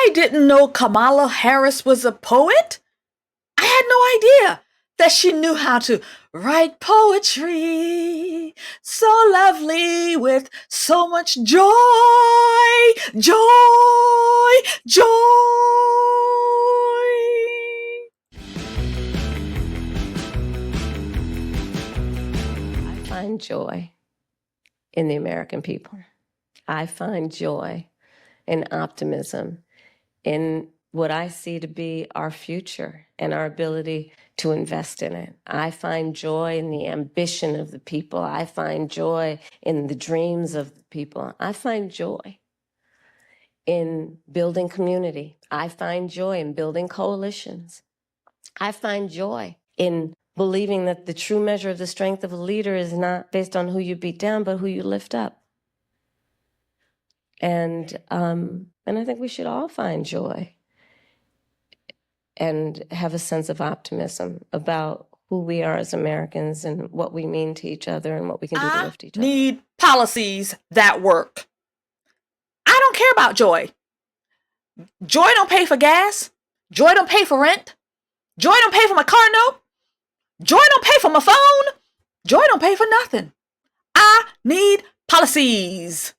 I didn't know Kamala Harris was a poet. I had no idea that she knew how to write poetry so lovely with so much joy, joy, joy. I find joy in the American people. I find joy and optimism in what I see to be our future and our ability to invest in it. I find joy in the ambition of the people. I find joy in the dreams of the people. I find joy in building community. I find joy in building coalitions. I find joy in believing that the true measure of the strength of a leader is not based on who you beat down, but who you lift up. And I think we should all find joy and have a sense of optimism about who we are as Americans and what we mean to each other and what we can do to lift each other. I need policies that work. I don't care about joy. Joy don't pay for gas. Joy don't pay for rent. Joy don't pay for my car note. Joy don't pay for my phone. Joy don't pay for nothing. I need policies.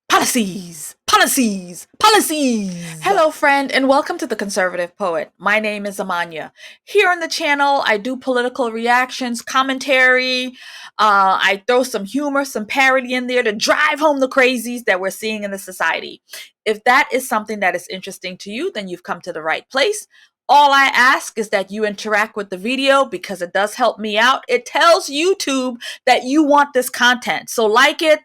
Policies, policies, policies. Hello, friend, and welcome to The Conservative Poet. My name is Amania. Here on the channel, I do political reactions, commentary. I throw some humor, some parody in there to drive home the crazies that we're seeing in the society. If that is something that is interesting to you, then you've come to the right place. All I ask is that you interact with the video because it does help me out. It tells YouTube that you want this content. So like it,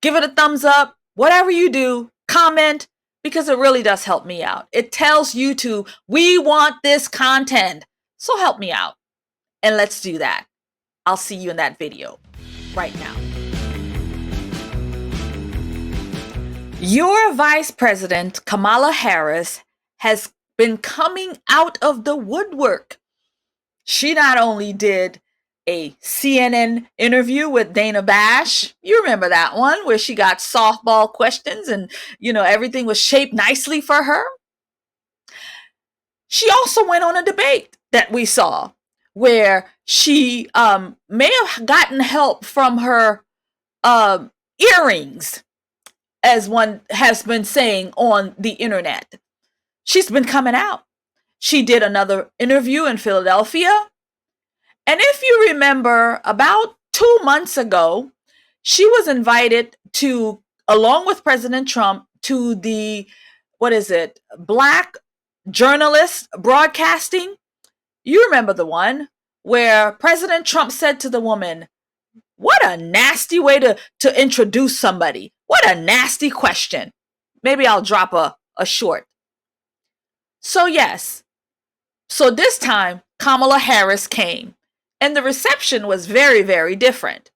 give it a thumbs up, whatever you do, comment, because it really does help me out. It tells YouTube, we want this content. So help me out. And let's do that. I'll see you in that video right now. Your Vice President, Kamala Harris, has been coming out of the woodwork. She not only did a CNN interview with Dana Bash. You remember that one where she got softball questions and, everything was shaped nicely for her. She also went on a debate that we saw where she may have gotten help from her earrings, as one has been saying on the internet. She's been coming out. She did another interview in Philadelphia. And if you remember, about 2 months ago, she was invited to, along with President Trump, to the, Black Journalist Broadcasting. You remember the one where President Trump said to the woman, what a nasty way to introduce somebody. What a nasty question. Maybe I'll drop a short. So yes, so this time Kamala Harris came. And the reception was very, very different.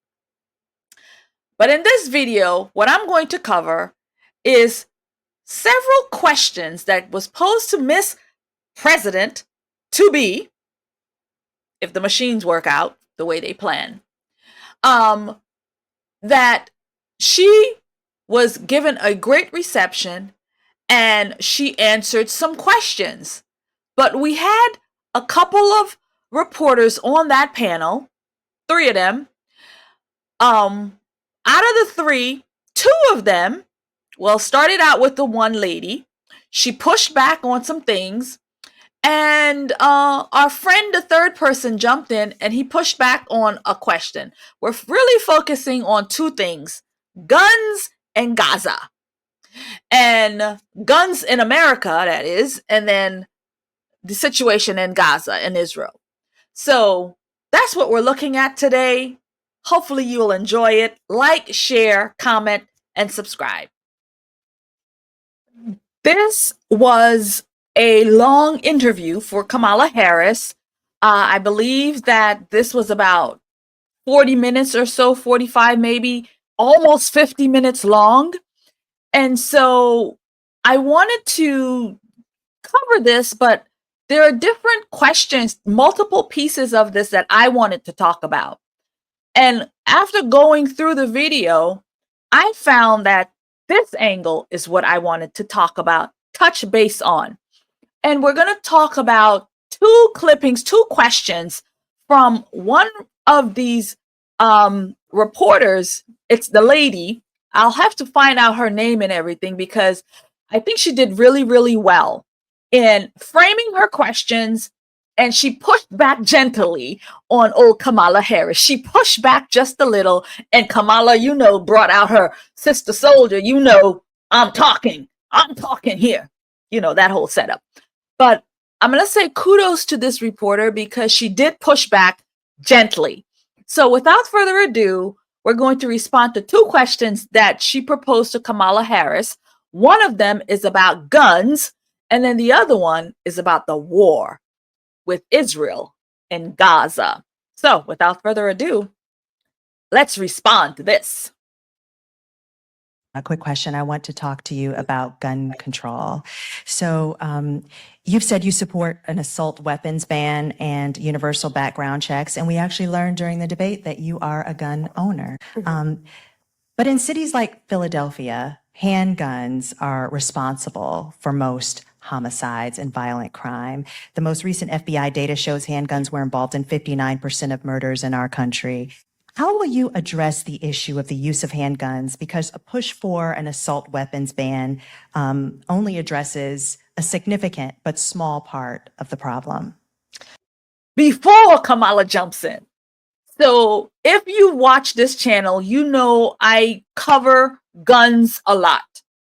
But in this video, what I'm going to cover is several questions that was posed to Miss President to be, if the machines work out the way they plan, that she was given a great reception and she answered some questions. But we had a couple of reporters on that panel, 3 of them. Out of the 3, 2 of them, started out with the one lady. She pushed back on some things. And our friend, the third person, jumped in and he pushed back on a question. We're really focusing on 2 things, guns and Gaza. And guns in America, that is, and then the situation in Gaza and Israel. So that's what we're looking at today. Hopefully you will enjoy it. Like, share, comment, and subscribe. This was a long interview for Kamala Harris. I believe that this was about 40 minutes or so, 45 maybe, almost 50 minutes long. And so I wanted to cover this, but there are different questions, multiple pieces of this that I wanted to talk about. And after going through the video, I found that this angle is what I wanted to talk about touch base on. And we're going to talk about two clippings, two questions from one of these reporters. It's the lady. I'll have to find out her name and everything because I think she did really, really well in framing her questions. And she pushed back gently on old Kamala Harris. She pushed back just a little. And Kamala, brought out her sister soldier. I'm talking here. That whole setup. But I'm going to say kudos to this reporter because she did push back gently. So without further ado, we're going to respond to two questions that she proposed to Kamala Harris. One of them is about guns, and then the other one is about the war with Israel and Gaza. So without further ado, let's respond to this. A quick question. I want to talk to you about gun control. So you've said you support an assault weapons ban and universal background checks, and we actually learned during the debate that you are a gun owner. But in cities like Philadelphia, handguns are responsible for most homicides and violent crime. The most recent FBI data shows handguns were involved in 59% of murders in our country. How will you address the issue of the use of handguns? Because a push for an assault weapons ban only addresses a significant but small part of the problem. Before Kamala jumps in. So if you watch this channel, I cover guns a lot.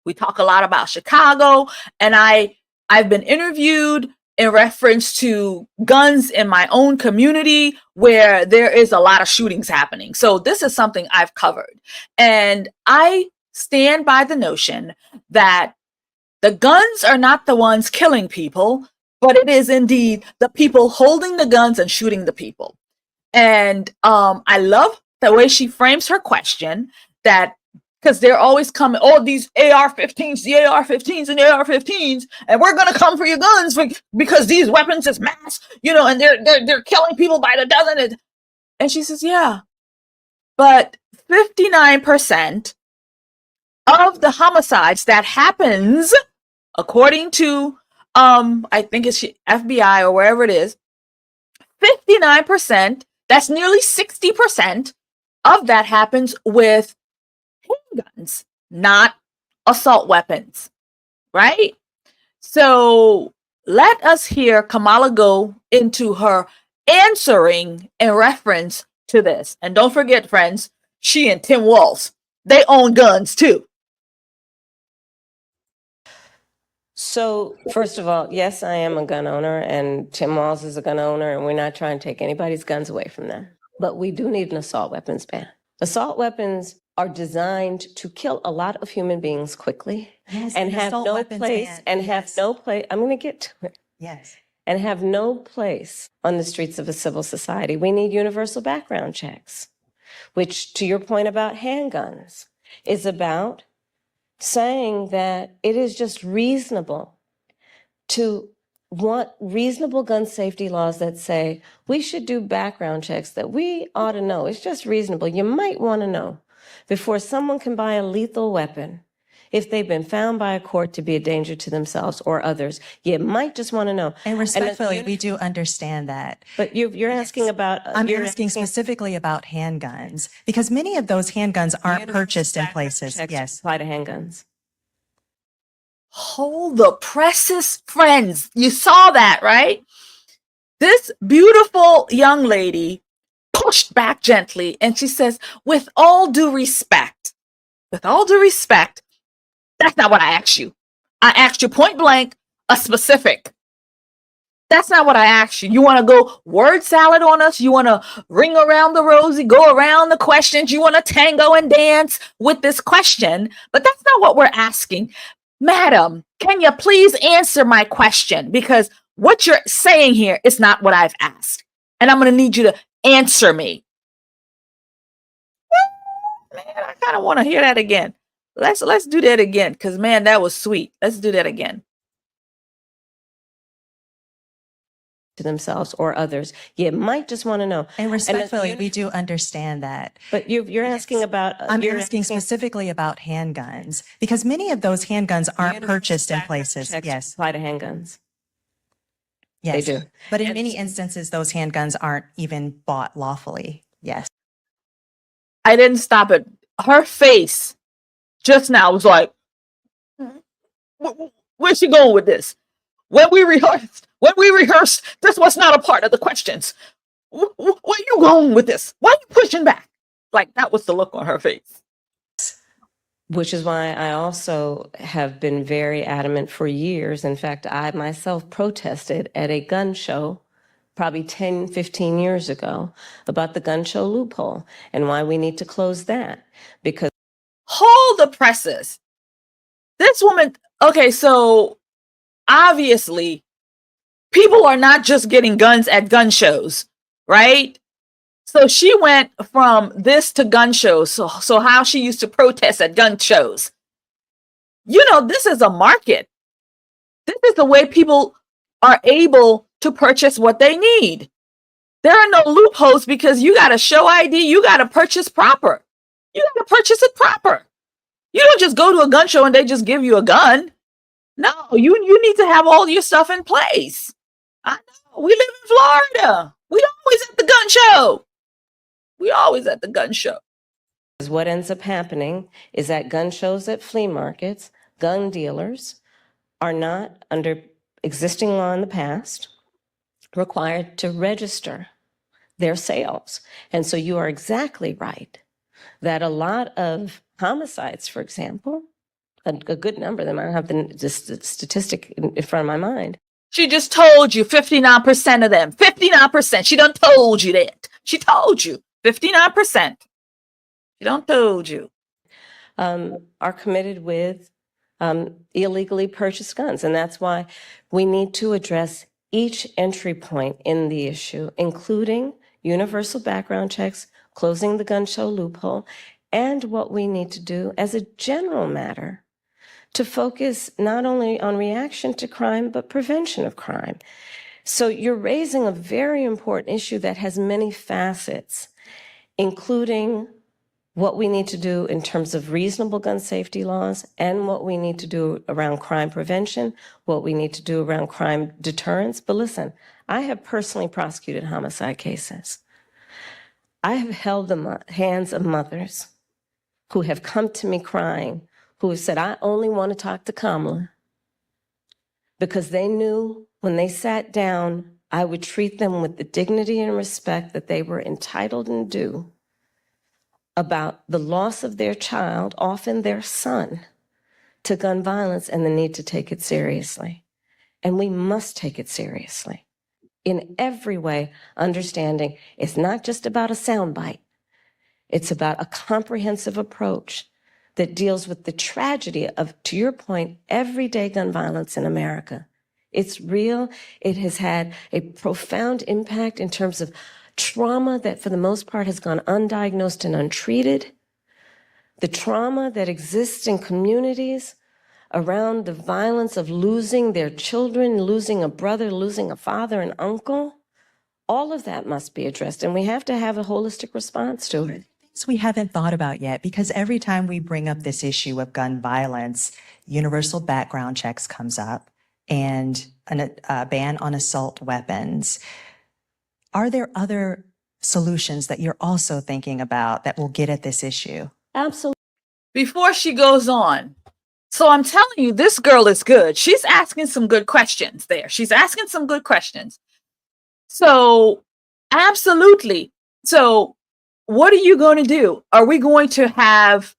We talk a lot about Chicago, and I've been interviewed in reference to guns in my own community where there is a lot of shootings happening. So this is something I've covered. And I stand by the notion that the guns are not the ones killing people, but it is indeed the people holding the guns and shooting the people. And I love the way she frames her question, that because they're always coming, these AR-15s, the AR-15s and the AR-15s, and we're gonna come for your guns because these weapons is mass, and they're killing people by the dozen. And she says, yeah, but 59% of the homicides that happens, according to I think it's FBI or wherever it is, 59%. That's nearly 60% of that happens with handguns, not assault weapons, right? So let us hear Kamala go into her answering in reference to this. And don't forget, friends, she and Tim Walz, they own guns too. So, first of all, yes, I am a gun owner, and Tim Walz is a gun owner, and we're not trying to take anybody's guns away from them. But we do need an assault weapons ban. Assault weapons are designed to kill a lot of human beings quickly, and have no place, I'm going to get to it. Yes. And have no place on the streets of a civil society. We need universal background checks, which, to your point about handguns, is about saying that it is just reasonable to want reasonable gun safety laws that say we should do background checks, that we ought to know. It's just reasonable. You might want to know before someone can buy a lethal weapon, if they've been found by a court to be a danger to themselves or others. You might just want to know. And respectfully, we do understand that. But you're asking about... I'm asking specifically about handguns, because many of those handguns aren't purchased in places. Yes. Apply to handguns. Hold the presses, friends. You saw that, right? This beautiful young lady pushed back gently, and she says, with all due respect, that's not what I asked you. I asked you point blank, a specific. That's not what I asked you. You want to go word salad on us? You want to ring around the rosy, go around the questions? You want to tango and dance with this question? But that's not what we're asking. Madam, can you please answer my question? Because what you're saying here is not what I've asked. And I'm going to need you to answer me. Man, I kind of want to hear that again. Let's do that again, because man, that was sweet. Let's do that again. to themselves or others. You might just want to know. And respectfully, we do understand that. But you're asking about. I'm asking specifically about handguns, because many of those handguns aren't purchased in places. Yes. Apply to handguns. Yes. They do. But in many instances, those handguns aren't even bought lawfully. Yes. I didn't stop it. Her face just now was like, where's she going with this? When we rehearsed, this was not a part of the questions. Where are you going with this? Why are you pushing back? Like, that was the look on her face. Which is why I also have been very adamant for years. In fact, I myself protested at a gun show probably 10, 15 years ago about the gun show loophole and why we need to close that. Because hold the presses. This woman, okay, so obviously people are not just getting guns at gun shows, right? So she went from this to gun shows. So how she used to protest at gun shows. You know, this is a market. This is the way people are able to purchase what they need. There are no loopholes because you got to show ID. You got to purchase proper. You got to purchase it proper. You don't just go to a gun show and they just give you a gun. No, you need to have all your stuff in place. I know. We live in Florida. We always at the gun show. We always at the gun show. what ends up happening is that gun shows at flea markets, gun dealers are not, under existing law in the past, required to register their sales. And so you are exactly right that a lot of homicides, for example, a good number of them, I don't have the statistic in front of my mind. She just told you 59% of them. 59%. She done told you that. She told you 59%. She done told you. Are committed with illegally purchased guns. And that's why we need to address each entry point in the issue, including universal background checks, closing the gun show loophole, and what we need to do as a general matter to focus not only on reaction to crime, but prevention of crime. So you're raising a very important issue that has many facets, including what we need to do in terms of reasonable gun safety laws and what we need to do around crime prevention, what we need to do around crime deterrence. But listen, I have personally prosecuted homicide cases. I have held the hands of mothers who have come to me crying, who have said, I only want to talk to Kamala, because they knew when they sat down, I would treat them with the dignity and respect that they were entitled and due about the loss of their child, often their son, to gun violence and the need to take it seriously. And we must take it seriously in every way, understanding it's not just about a soundbite. It's about a comprehensive approach that deals with the tragedy of, to your point, everyday gun violence in America. It's real. It has had a profound impact in terms of trauma that for the most part has gone undiagnosed and untreated. The trauma that exists in communities around the violence of losing their children, losing a brother, losing a father, an uncle. All of that must be addressed, and we have to have a holistic response to it. We haven't thought about yet, because every time we bring up this issue of gun violence, universal background checks comes up and a ban on assault weapons. Are there other solutions that you're also thinking about that will get at this issue? Absolutely. Before she goes on, so I'm telling you, this girl is good. She's asking some good questions there. She's asking some good questions. So, absolutely. So, what are you going to do? Are we going to have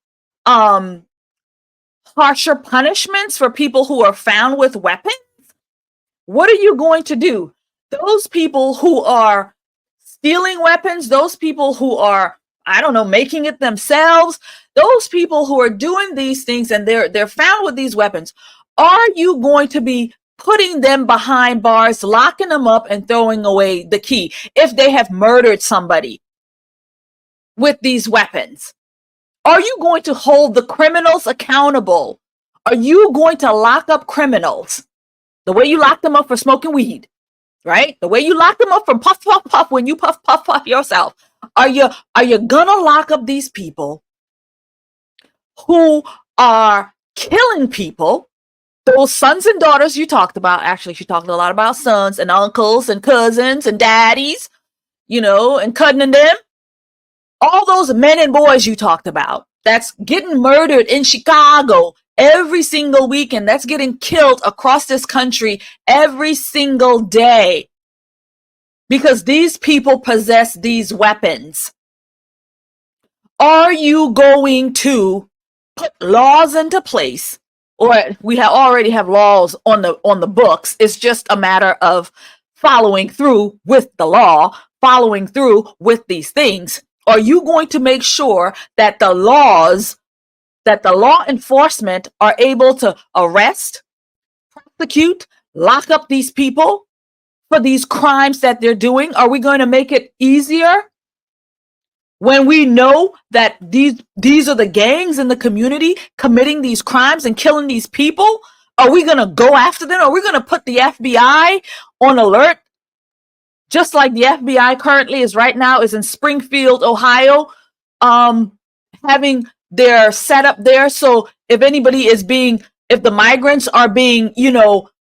harsher punishments for people who are found with weapons? What are you going to do? Those people who are stealing weapons, those people who are, I don't know, making it themselves, those people who are doing these things and they're found with these weapons, are you going to be putting them behind bars, locking them up and throwing away the key if they have murdered somebody with these weapons? Are you going to hold the criminals accountable? Are you going to lock up criminals the way you lock them up for smoking weed? right? The way you lock them up from puff, puff, puff when you puff, puff, puff yourself. Are you gonna lock up these people who are killing people? Those sons and daughters you talked about. Actually, she talked a lot about sons and uncles and cousins and daddies, and cutting them. All those men and boys you talked about that's getting murdered in Chicago every single weekend, that's getting killed across this country every single day because these people possess these weapons. Are you going to put laws into place? Or we already have laws on the books. It's just a matter of following through with the law, following through with these things. Are you going to make sure that the law enforcement are able to arrest, prosecute, lock up these people for these crimes that they're doing? Are we going to make it easier when we know that these are the gangs in the community committing these crimes and killing these people? Are we going to go after them? Are we going to put the FBI on alert? Just like the FBI currently is right now is in Springfield, Ohio, having their setup there. So if the migrants are being,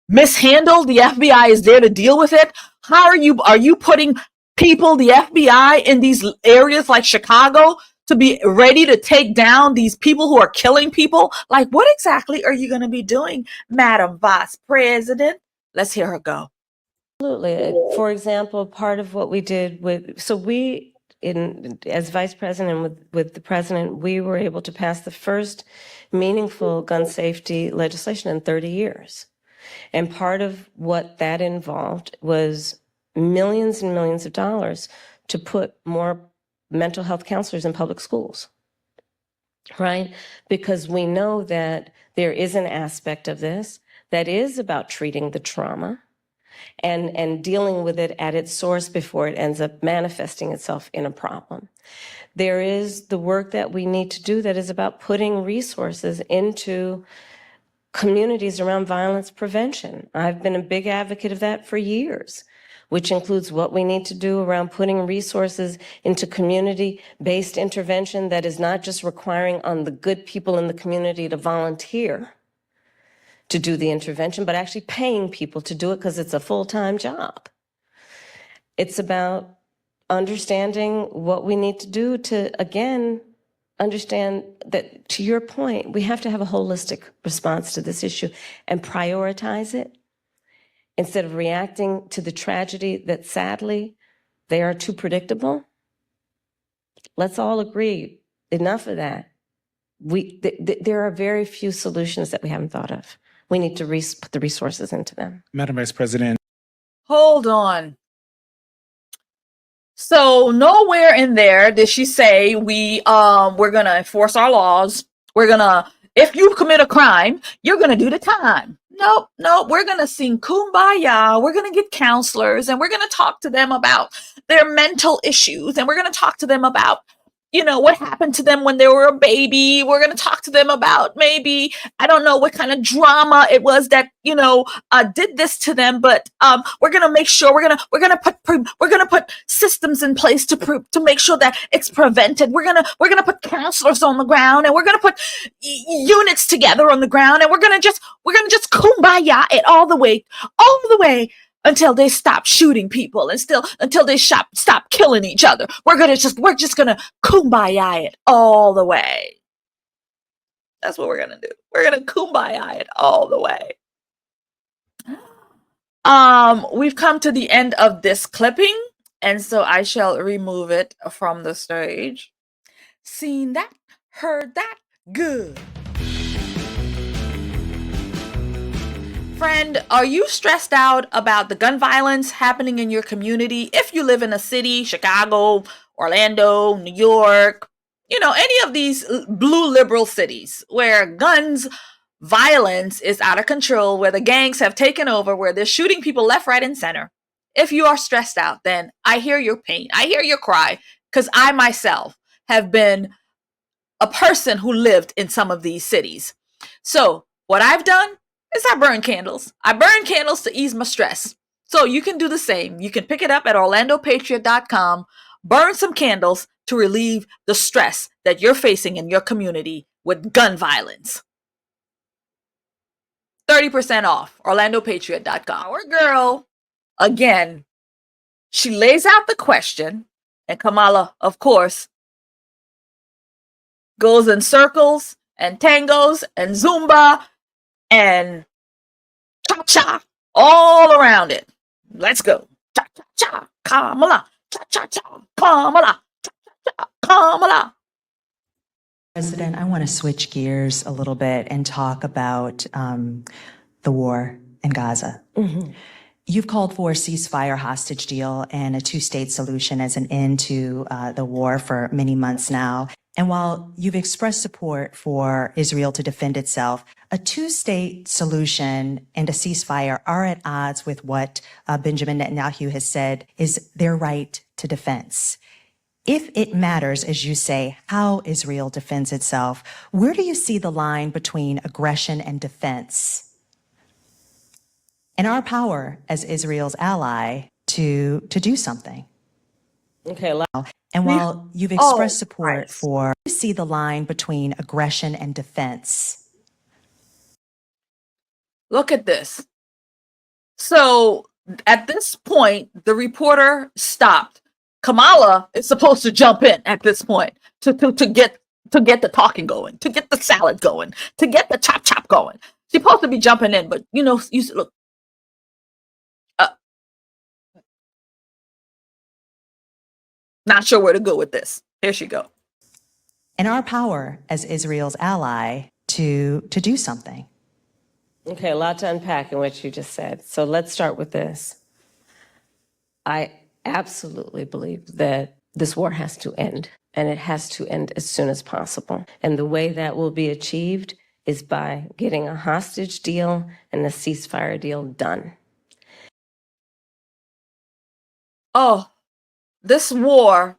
mishandled, the FBI is there to deal with it. How are you putting people, the FBI, in these areas like Chicago to be ready to take down these people who are killing people? Like, what exactly are you going to be doing, Madam Vice President? Let's hear her go. Absolutely. For example, part of what we did as vice president with the president, we were able to pass the first meaningful gun safety legislation in 30 years. And part of what that involved was millions and millions of dollars to put more mental health counselors in public schools, right? Because we know that there is an aspect of this that is about treating the trauma and dealing with it at its source before it ends up manifesting itself in a problem. There is the work that we need to do that is about putting resources into communities around violence prevention. I've been a big advocate of that for years, which includes what we need to do around putting resources into community-based intervention that is not just requiring on the good people in the community to volunteer to do the intervention, but actually paying people to do it because it's a full-time job. It's about understanding what we need to do to, again, understand that, to your point, we have to have a holistic response to this issue and prioritize it instead of reacting to the tragedy that, sadly, they are too predictable. Let's all agree, enough of that. There are very few solutions that we haven't thought of. We need to put the resources into them. Madam Vice President. Hold on. So nowhere in there did she say we're gonna enforce our laws. If you commit a crime, you're gonna do the time. Nope. We're gonna sing Kumbaya. We're gonna get counselors and we're gonna talk to them about their mental issues and we're gonna talk to them about what happened to them when they were a baby. We're going to talk to them about maybe, I don't know what kind of drama it was that, did this to them, but we're going to make sure we're going to put systems in place to make sure that it's prevented. We're going to put counselors on the ground and we're going to put units together on the ground and we're going to just kumbaya it all the way until they stop shooting people and until they stop killing each other. We're just gonna kumbaya it all the way. That's what we're gonna do. We're gonna kumbaya it all the way. We've come to the end of this clipping, and so I shall remove it from the stage. Seen that, heard that, good. Friend, are you stressed out about the gun violence happening in your community? If you live in a city, Chicago, Orlando, New York, any of these blue liberal cities where guns violence is out of control, where the gangs have taken over, where they're shooting people left, right, and center. If you are stressed out, then I hear your pain. I hear your cry, because I myself have been a person who lived in some of these cities. So what I've done is I burn candles. I burn candles to ease my stress. So you can do the same. You can pick it up at orlandopatriot.com, burn some candles to relieve the stress that you're facing in your community with gun violence. 30% off, orlandopatriot.com. Our girl, again, she lays out the question, and Kamala, of course, goes in circles and tangos and Zumba and cha-cha all around it. Let's go. Cha-cha-cha, Kamala. Cha-cha-cha, Kamala. Cha-cha-cha, Kamala. President, I want to switch gears a little bit and talk about the war in Gaza. You've called for a ceasefire hostage deal and a two-state solution as an end to the war for many months now. And while you've expressed support for Israel to defend itself, a two-state solution and a ceasefire are at odds with what Benjamin Netanyahu has said is their right to defense. If it matters, as you say, how Israel defends itself, where do you see the line between aggression and defense? And our power as Israel's ally to do something. Okay. And while you've expressed support for, you see the line between aggression and defense. Look at this. So at this point, the reporter stopped. Kamala is supposed to jump in at this point to get the talking going, to get the salad going, to get the chop going. She's supposed to be jumping in, but you look. Not sure where to go with this. Here she go. And our power as Israel's ally to do something. Okay, a lot to unpack in what you just said. So let's start with this. I absolutely believe that this war has to end, and it has to end as soon as possible. And the way that will be achieved is by getting a hostage deal and a ceasefire deal done. Oh, this war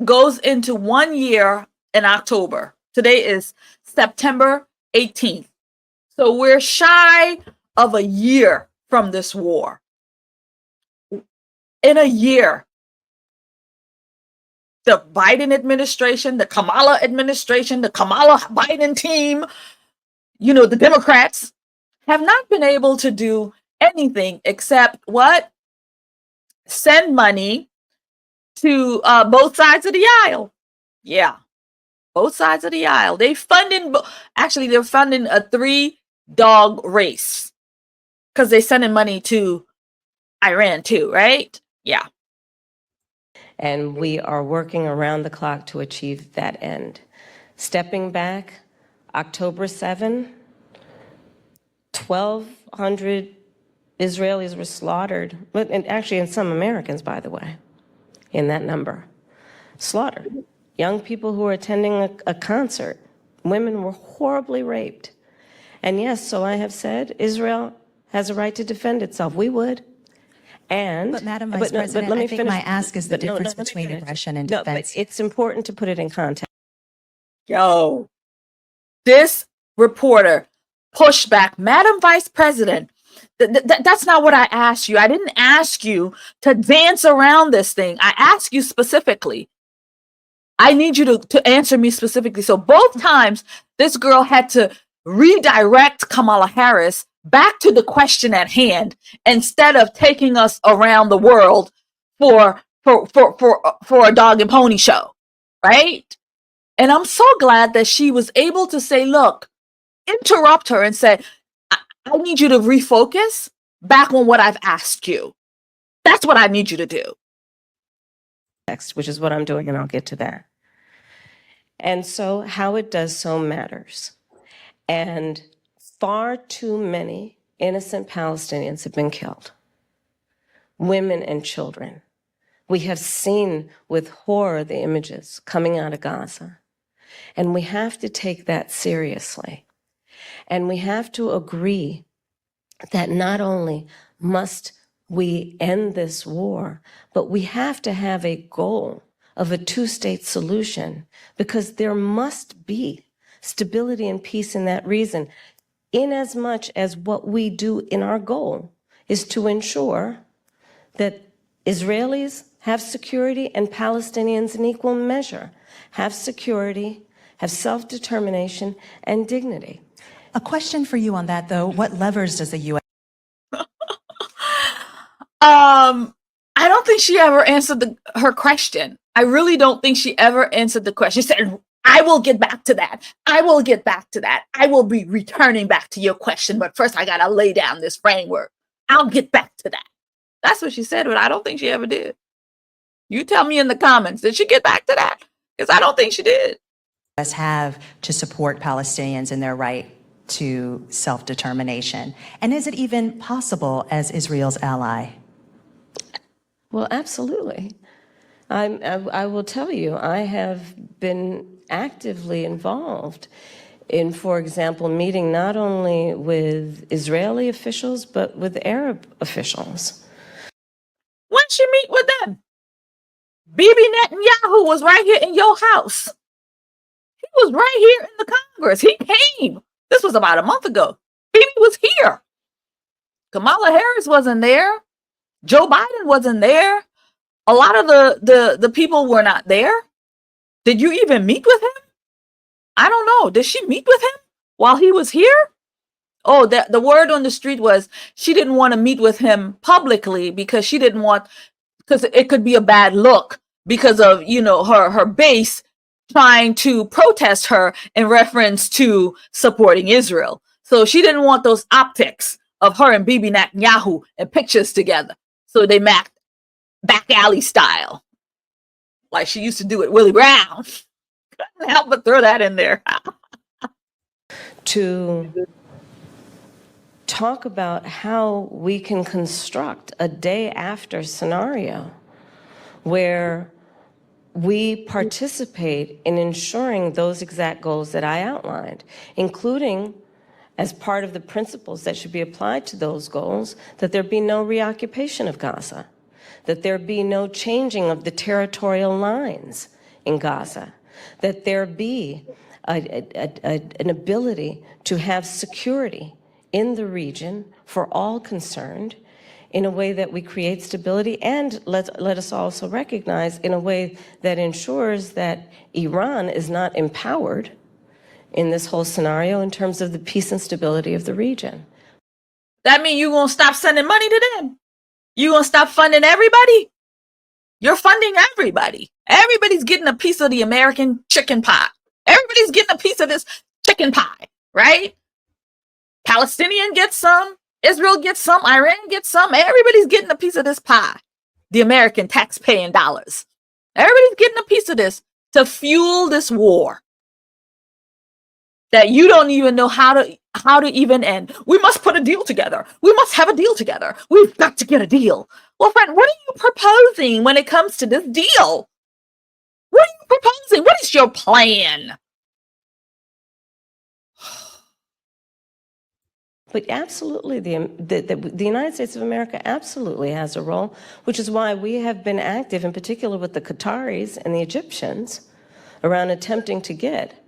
goes into 1 year in October. Today is September 18th. So we're shy of a year from this war. In a year, the Biden administration, the Kamala administration, the Kamala Biden team, the Democrats have not been able to do anything except what? Send money to both sides of the aisle. Yeah, both sides of the aisle. They're funding a 3-dog race because they're sending money to Iran too, right? Yeah. And we are working around the clock to achieve that end. Stepping back, October 7, 1,200 Israelis were slaughtered, and actually and some Americans, by the way, in that number, slaughtered. Young people who were attending a concert, women were horribly raped. And yes, so I have said, Israel has a right to defend itself. We would. But Madam Vice President, I think my ask is the difference between aggression and defense. But it's important to put it in context. Yo, this reporter pushed back. Madam Vice President, that's not what I asked you. I didn't ask you to dance around this thing. I asked you specifically. I need you to answer me specifically. So both times, this girl had to redirect Kamala Harris back to the question at hand instead of taking us around the world for a dog and pony show, right? And I'm so glad that she was able to say, look, interrupt her and say, I need you to refocus back on what I've asked you. That's what I need you to do. Which is what I'm doing, and I'll get to that. And so how it does so matters. And far too many innocent Palestinians have been killed, women and children. We have seen with horror the images coming out of Gaza. And we have to take that seriously. And we have to agree that not only must we end this war, but we have to have a goal of a two-state solution, because there must be stability and peace in that region, in as much as what we do in our goal is to ensure that Israelis have security and Palestinians in equal measure have security, have self-determination and dignity. A question for you on that, though. What levers does the U.S. I don't think she ever answered her question. I really don't think she ever answered the question. She said, I will get back to that. I will get back to that. I will be returning back to your question, but first I got to lay down this framework. I'll get back to that. That's what she said, but I don't think she ever did. You tell me in the comments, did she get back to that? Because I don't think she did. have to support Palestinians in their right to self-determination? And is it even possible as Israel's ally? Well, absolutely. I will tell you, I have been actively involved in, for example, meeting not only with Israeli officials, but with Arab officials. When'd she meet with them? Bibi Netanyahu was right here in your house. He was right here in the Congress. He came. This was about a month ago. Bibi was here. Kamala Harris wasn't there. Joe Biden wasn't there. A lot of the people were not there. Did you even meet with him? I don't know. Did she meet with him while he was here? Oh, the word on the street was she didn't want to meet with him publicly because she didn't want, because it could be a bad look because of, you know, her base trying to protest her in reference to supporting Israel. So she didn't want those optics of her and Bibi Netanyahu and pictures together. So they back alley style, like she used to do with Willie Brown. Couldn't help but throw that in there. To talk about how we can construct a day after scenario where we participate in ensuring those exact goals that I outlined, including as part of the principles that should be applied to those goals, that there be no reoccupation of Gaza, that there be no changing of the territorial lines in Gaza, that there be an ability to have security in the region for all concerned in a way that we create stability, and let us also recognize in a way that ensures that Iran is not empowered in this whole scenario in terms of the peace and stability of the region. That means you're going to stop sending money to them? You're going to stop funding everybody? You're funding everybody. Everybody's getting a piece of the American chicken pie. Everybody's getting a piece of this chicken pie, right? Palestinian gets some, Israel gets some, Iran gets some. Everybody's getting a piece of this pie. The American tax-paying dollars. Everybody's getting a piece of this to fuel this war that you don't even know how to even end. We must put a deal together. We must have a deal together. We've got to get a deal. Well, friend, what are you proposing when it comes to this deal? What are you proposing? What is your plan? But absolutely, the United States of America absolutely has a role, which is why we have been active, in particular with the Qataris and the Egyptians, around attempting to get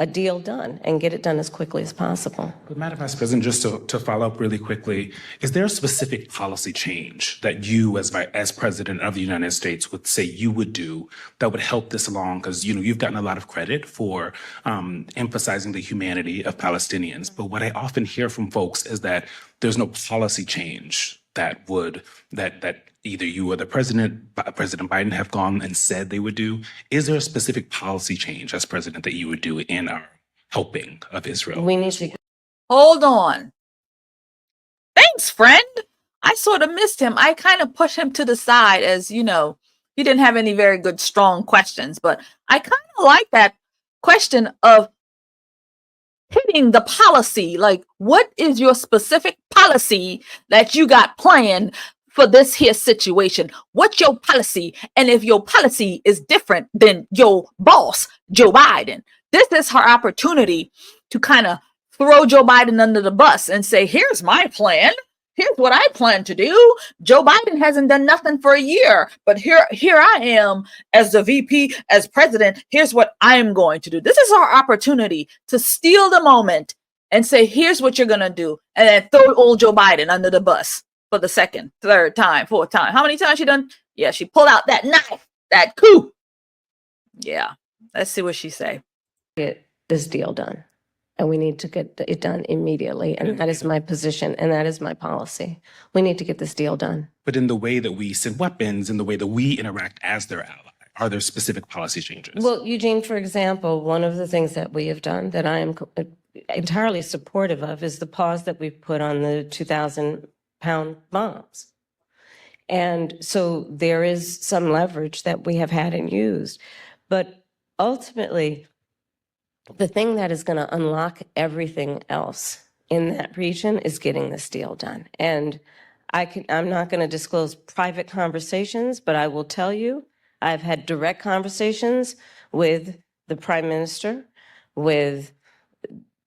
a deal done and get it done as quickly as possible. But Madam Vice President, just to follow up really quickly, is there a specific policy change that you, as President of the United States, would say you would do that would help this along? Because you've gotten a lot of credit for emphasizing the humanity of Palestinians, but what I often hear from folks is that there's no policy change that either you or the President Biden have gone and said they would do. Is there a specific policy change as president that you would do in our helping of Israel? We need to Hold on. Thanks, friend. I sort of missed him. I kind of pushed him to the side as, you know, he didn't have any very good, strong questions, but I kind of like that question of hitting the policy. Like, what is your specific policy that you got planned for this here situation? What's your policy? And if your policy is different than your boss, Joe Biden, this is her opportunity to kind of throw Joe Biden under the bus and say, here's my plan. Here's what I plan to do. Joe Biden hasn't done nothing for a year, but here I am as the VP, as president. Here's what I'm going to do. This is our opportunity to steal the moment and say, here's what you're going to do. And then throw old Joe Biden under the bus. for the second, third time, fourth time. How many times she done? Yeah, she pulled out that knife, that coup. Yeah, let's see what she say. Get this deal done. And we need to get it done immediately. And that is my position, and that is my policy. We need to get this deal done. But in the way that we send weapons, in the way that we interact as their ally, are there specific policy changes? Well, Eugene, for example, one of the things that we have done that I am entirely supportive of is the pause that we've put on the 2,000-pound bombs. And so there is some leverage that we have had and used. But ultimately, the thing that is going to unlock everything else in that region is getting this deal done. And I'm not going to disclose private conversations, but I will tell you, I've had direct conversations with the Prime Minister, with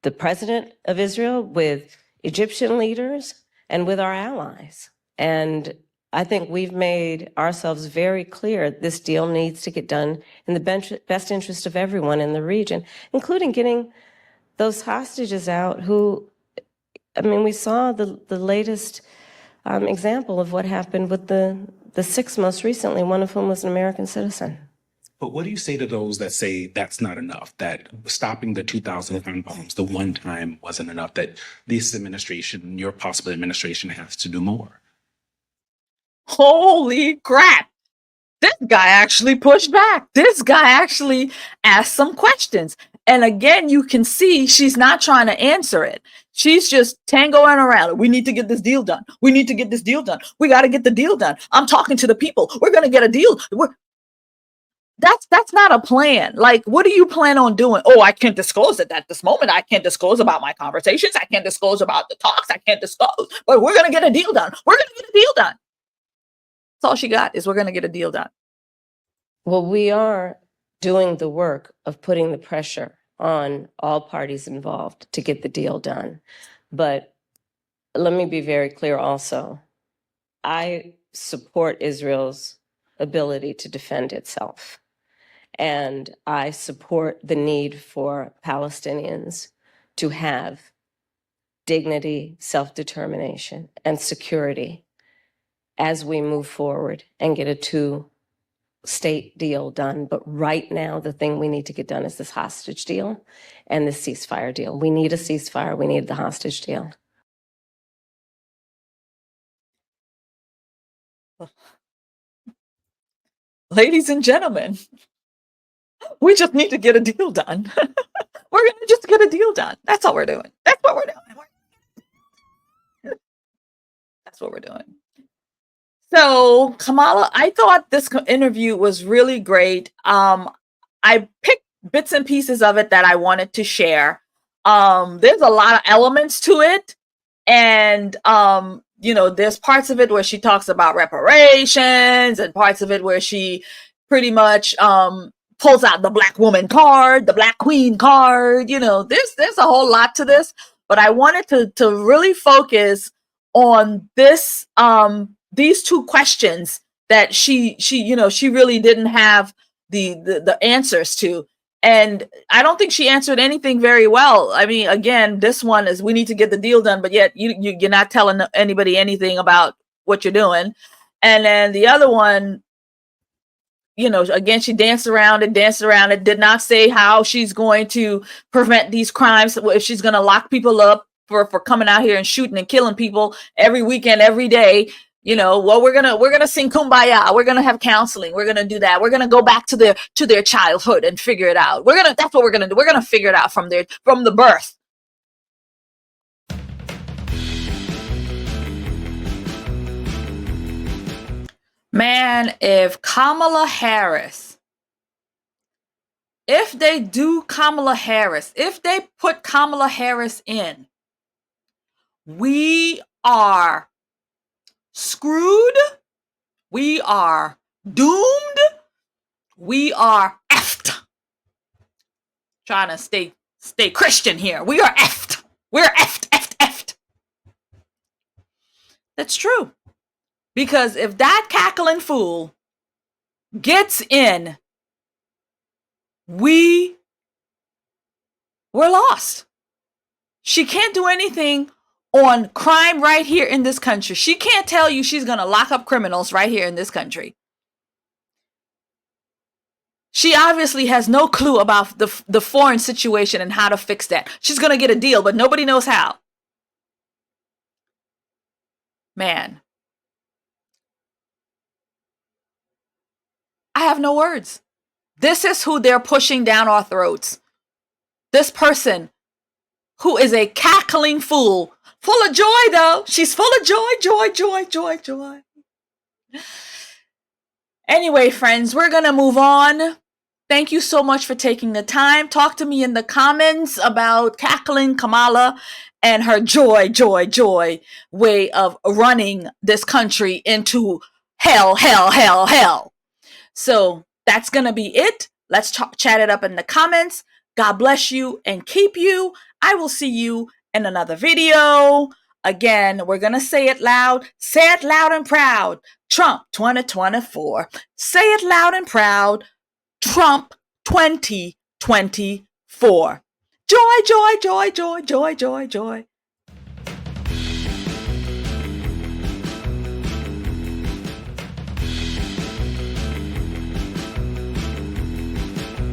the President of Israel, with Egyptian leaders, and with our allies. And I think we've made ourselves very clear this deal needs to get done in the best interest of everyone in the region, including getting those hostages out who, I mean, we saw the latest example of what happened with the six most recently, one of whom was an American citizen. But what do you say to those that say that's not enough, that stopping the 2,000-pound bombs the one time wasn't enough, that this administration, your possible administration, has to do more? Holy crap. This guy actually pushed back. This guy actually asked some questions. And again, you can see she's not trying to answer it. She's just tangoing around. We need to get this deal done. We need to get this deal done. We got to get the deal done. I'm talking to the people. We're going to get a deal. That's not a plan. Like, what do you plan on doing? Oh, I can't disclose it at this moment. I can't disclose about my conversations. I can't disclose about the talks. I can't disclose. But we're going to get a deal done. We're going to get a deal done. That's all she got is we're going to get a deal done. Well, we are doing the work of putting the pressure on all parties involved to get the deal done. But let me be very clear also. I support Israel's ability to defend itself. And I support the need for Palestinians to have dignity, self-determination, and security as we move forward and get a two-state deal done. But right now, the thing we need to get done is this hostage deal and this ceasefire deal. We need a ceasefire. We need the hostage deal. Ladies and gentlemen, we just need to get a deal done. We're going to just get a deal done. That's all we're doing. That's what we're doing. That's what we're doing. So, Kamala, I thought this interview was really great. I picked bits and pieces of it that I wanted to share. There's a lot of elements to it. And, you know, there's parts of it where she talks about reparations and parts of it where she pretty much pulls out the black woman card, the black queen card. You know, there's a whole lot to this. But I wanted to really focus on this these two questions that she really didn't have the answers to. And I don't think she answered anything very well. I mean, again, this one is we need to get the deal done, but yet you're not telling anybody anything about what you're doing. And then the other one, you know, again, she danced around it, did not say how she's going to prevent these crimes, if she's going to lock people up for coming out here and shooting and killing people every weekend, every day. You know, well, we're gonna sing Kumbaya. We're gonna have counseling. We're gonna do that. We're gonna go back to their childhood and figure it out. That's what we're gonna do. We're gonna figure it out from the birth. Man, if Kamala Harris, if they put Kamala Harris in, we are screwed, we are doomed, we are effed. Trying to stay Christian here. We are effed. We're effed. That's true. Because if that cackling fool gets in, we're lost. She can't do anything on crime right here in this country. She can't tell you she's going to lock up criminals right here in this country. She obviously has no clue about the foreign situation and how to fix that. She's going to get a deal, but nobody knows how. Man, I have no words. This is who they're pushing down our throats. This person who is a cackling fool. Full of joy, though. She's full of joy, joy, joy, joy, joy. Anyway, friends, we're going to move on. Thank you so much for taking the time. Talk to me in the comments about cackling Kamala and her joy, joy, joy way of running this country into hell, hell, hell, hell. So that's going to be it. Let's chat it up in the comments. God bless you and keep you. I will see you in another video. Again, we're going to say it loud. Say it loud and proud. Trump 2024. Say it loud and proud. Trump 2024. Joy, joy, joy, joy, joy, joy, joy.